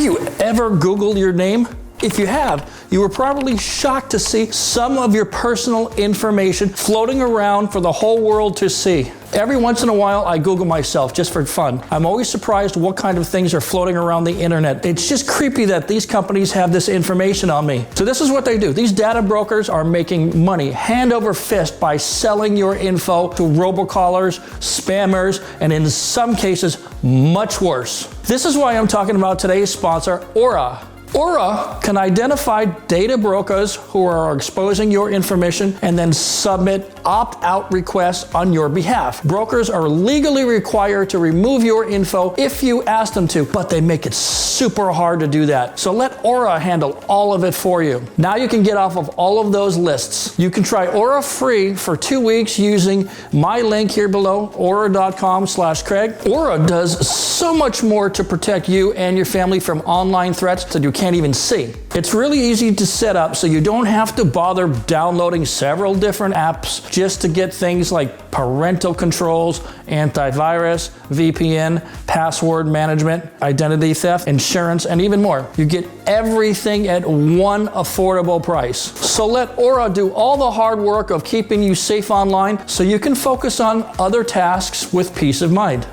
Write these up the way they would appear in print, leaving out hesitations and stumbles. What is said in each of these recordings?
Have you ever Googled your name? If you have, you were probably shocked to see some of your personal information floating around for the whole world to see. Every once in a while, I Google myself just for fun. I'm always surprised what kind of things are floating around the internet. It's just creepy that these companies have this information on me. So this is what they do. These data brokers are making money hand over fist by selling your info to robocallers, spammers, and in some cases, much worse. This is why I'm talking about today's sponsor, Aura. Aura can identify data brokers who are exposing your information and then submit opt-out requests on your behalf. Brokers are legally required to remove your info if you ask them to, but they make it super hard to do that. So let Aura handle all of it for you. Now you can get off of all of those lists. You can try Aura free for 2 weeks using my link here below, aura.com/Craig. Aura does so much more to protect you and your family from online threats that you can't even see. It's really easy to set up, so you don't have to bother downloading several different apps just to get things like parental controls, antivirus, VPN, password management, identity theft, insurance, and even more. You get everything at one affordable price. So let Aura do all the hard work of keeping you safe online so you can focus on other tasks with peace of mind.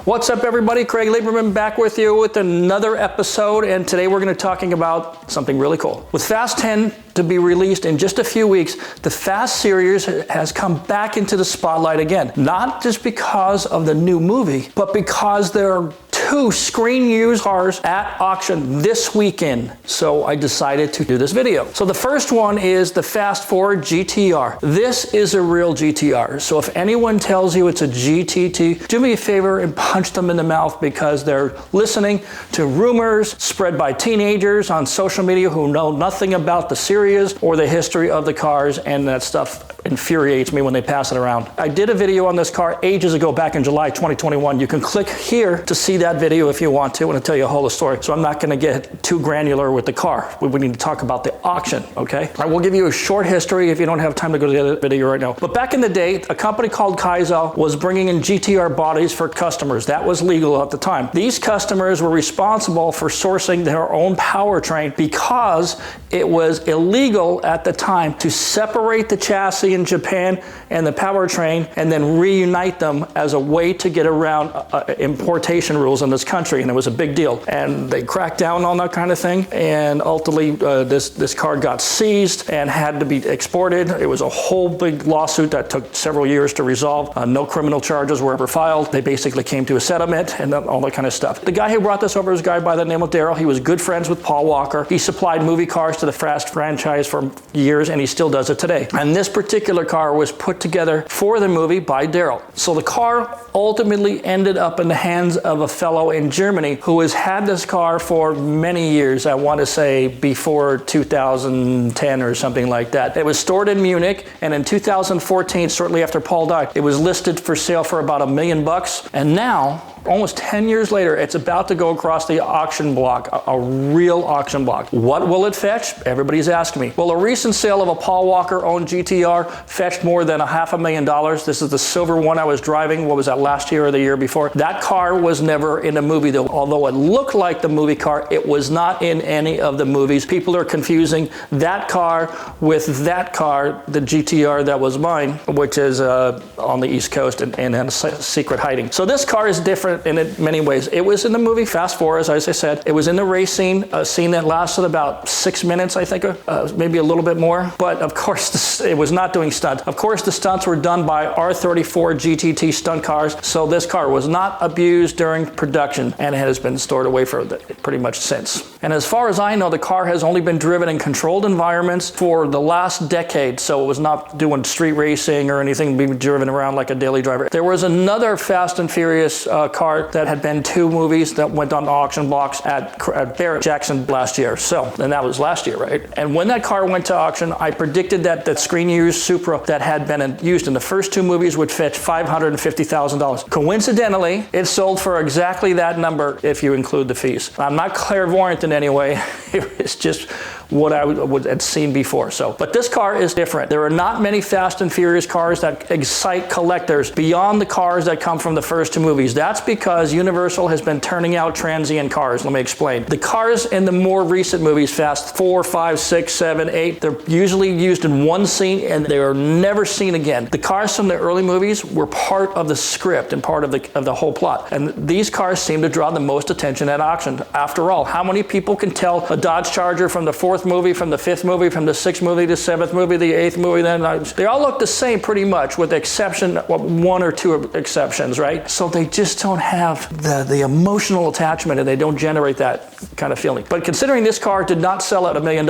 What's up, everybody? Craig Lieberman back with you with another episode, and today we're going to be talking about something really cool. With Fast 10 to be released in just a few weeks, the Fast series has come back into the spotlight again. Not just because of the new movie, but because there are 2 screen-used cars at auction this weekend. So I decided to do this video. So the first one is the Fast 4 GT-R. This is a real GT-R. So if anyone tells you it's a GTT, do me a favor and punch them in the mouth, because they're listening to rumors spread by teenagers on social media who know nothing about the series or the history of the cars, and that stuff infuriates me when they pass it around. I did a video on this car ages ago, back in July 2021. You can click here to see that video if you want to, and I'll tell you a whole story. So I'm not going to get too granular with the car. We need to talk about the auction, okay? I will give you a short history if you don't have time to go to the other video right now. But back in the day, a company called Kaiser was bringing in GT-R bodies for customers. That was legal at the time. These customers were responsible for sourcing their own powertrain because it was illegal at the time to separate the chassis in Japan and the powertrain and then reunite them as a way to get around importation rules in this country, and it was a big deal. And they cracked down on that kind of thing, and ultimately this car got seized and had to be exported. It was a whole big lawsuit that took several years to resolve. No criminal charges were ever filed. They basically came to a settlement and all that kind of stuff. The guy who brought this over is a guy by the name of Daryl. He was good friends with Paul Walker. He supplied movie cars to the Fast franchise for years, and he still does it today. And this particular car was put together for the movie by Daryl. So the car ultimately ended up in the hands of a fellow in Germany who has had this car for many years. I want to say before 2010 or something like that. It was stored in Munich, and in 2014, shortly after Paul died, it was listed for sale for about $1 million. And now, almost 10 years later, it's about to go across the auction block, a real auction block. What will it fetch? Everybody's asking me. Well, a recent sale of a Paul Walker-owned GT-R fetched more than $500,000. This is the silver one I was driving. What was that, last year or the year before? That car was never in a movie, though. Although it looked like the movie car, it was not in any of the movies. People are confusing that car with that car, the GT-R that was mine, which is on the East Coast and in a secret hiding. So this car is different in many ways. It was in the movie Fast 4, as I said. It was in the race scene, a scene that lasted about 6 minutes, I think, maybe a little bit more. But of course, it was not doing stunts. Of course, the stunts were done by R34 GTT stunt cars, so this car was not abused during production, and it has been stored away for pretty much since. And as far as I know, the car has only been driven in controlled environments for the last decade, so it was not doing street racing or anything, being driven around like a daily driver. There was another Fast and Furious car car that had been 2 movies that went on auction blocks at Barrett Jackson last year. And that was last year, right? And when that car went to auction, I predicted that the screen-used Supra that had been used in the first 2 movies would fetch $550,000. Coincidentally, it sold for exactly that number if you include the fees. I'm not clairvoyant in any way. It's just what I had seen before. But this car is different. There are not many Fast and Furious cars that excite collectors beyond the cars that come from the first 2 movies. That's because Universal has been turning out transient cars. Let me explain. The cars in the more recent movies, Fast 4, 5, 6, 7, 8, they're usually used in one scene and they are never seen again. The cars from the early movies were part of the script and part of the whole plot. And these cars seem to draw the most attention at auction. After all, how many people can tell a Dodge Charger from the 4th movie, from the 5th movie, from the 6th movie, the 7th movie, the 8th movie? Then they all look the same pretty much, with the exception of 1 or 2 exceptions, right? So they just don't have the emotional attachment, and they don't generate that kind of feeling. But considering this car did not sell at $1 million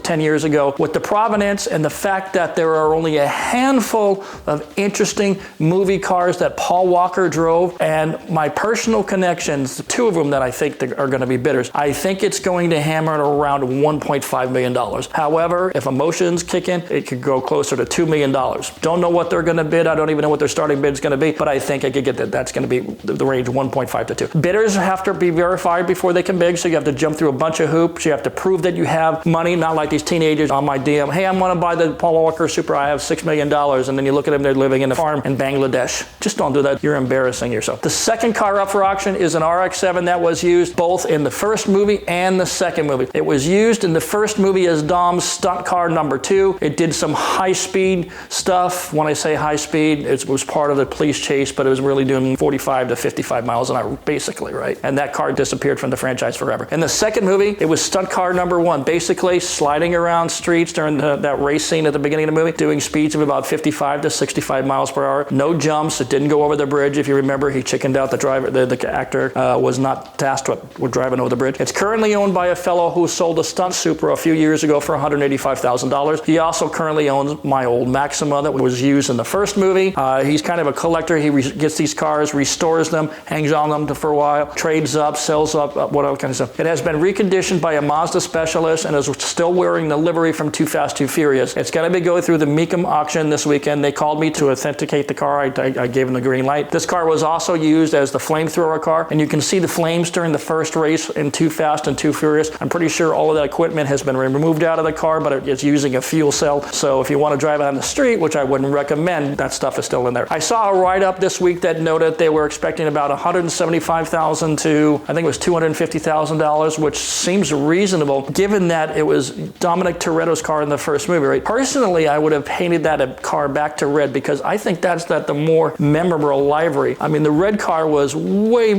10 years ago, with the provenance and the fact that there are only a handful of interesting movie cars that Paul Walker drove, and my personal connections, the 2 of them that I think are going to be bidders, I think it's going to hammer it around $1.5 million. However, if emotions kick in, it could go closer to $2 million. Don't know what they're going to bid. I don't even know what their starting bid is going to be, but I think I could get that. That's going to be the range 1.5 to 2. Bidders have to be verified before they can bid, so you have to jump through a bunch of hoops. You have to prove that you have money, not like these teenagers on my DM. Hey, I want to buy the Paul Walker Supra. I have $6 million. And then you look at them, they're living in a farm in Bangladesh. Just don't do that. You're embarrassing yourself. The second car up for auction is an RX-7 that was used both in the first movie and the second movie. It was used in the first movie as Dom's stunt car number 2. It did some high-speed stuff. When I say high-speed, it was part of the police chase, but it was really doing 45 to 55 miles an hour, basically, right? And that car disappeared from the franchise forever. In the second movie, it was stunt car number 1, basically sliding around streets during that race scene at the beginning of the movie, doing speeds of about 55 to 65 miles per hour. No jumps. It didn't go over the bridge. If you remember, he chickened out. The actor was not tasked with driving over the bridge. It's currently owned by a fellow who sold a stunt Supra a few years ago for $185,000. He also currently owns my old Maxima that was used in the first movie. He's kind of a collector. He gets these cars, restores them, hangs on them for a while, trades up, sells up, whatever kind of stuff. It has been reconditioned by a Mazda specialist and is still wearing the livery from Too Fast, Too Furious. It's going to be going through the Mecum auction this weekend. They called me to authenticate the car. I gave them the green light. This car was also used as the flamethrower car, and you can see the flames during the first race in Too Fast and Too Furious. I'm pretty sure all of that equipment has been removed out of the car, but it's using a fuel cell. So if you want to drive it on the street, which I wouldn't recommend, that stuff is still in there. I saw a write-up this week that noted they were expecting about $175,000 to, I think it was $250,000, which seems reasonable given that it was Dominic Toretto's car in the first movie, right? Personally, I would have painted that car back to red because I think that's the more memorable livery. I mean, the red car was way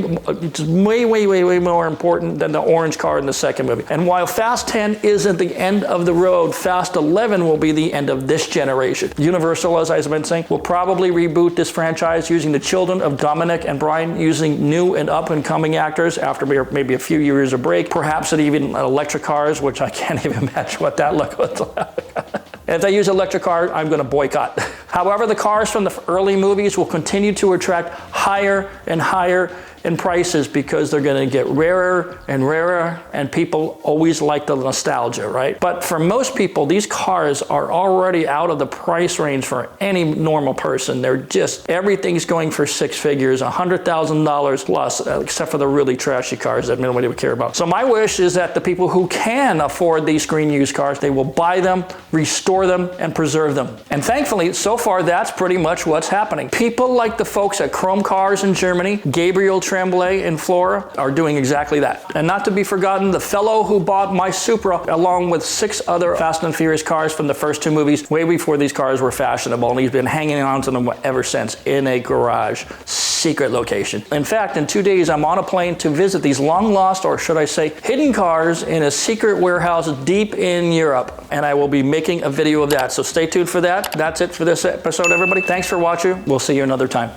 more important than the orange car in the second movie. And while Fast 10 isn't the end of the road, Fast 11 will be the end of this generation. Universal, as I've been saying, will probably reboot this franchise using the children of Dominic and Brian, using new and up-and-coming actors after maybe a few years of break, perhaps even electric cars, which I can't even imagine what that look like. If they use electric cars, I'm going to boycott. However, the cars from the early movies will continue to attract higher and higher in prices because they're going to get rarer, and people always like the nostalgia, right? But for most people, these cars are already out of the price range for any normal person. They're just, everything's going for 6 figures, $100,000 plus, except for the really trashy cars that nobody would care about. So my wish is that the people who can afford these screen used cars, they will buy them, restore them, and preserve them. And thankfully, so far, that's pretty much what's happening. People like the folks at Chrome Cars in Germany, Gabriel Tremblay in Florida, are doing exactly that. And not to be forgotten, the fellow who bought my Supra along with 6 other Fast and Furious cars from the first 2 movies, way before these cars were fashionable, and he's been hanging on to them ever since in a garage, secret location. In fact, in 2 days, I'm on a plane to visit these long lost, or should I say, hidden cars in a secret warehouse deep in Europe, and I will be making a video of that. So stay tuned for that. That's it for this episode, everybody. Thanks for watching. We'll see you another time.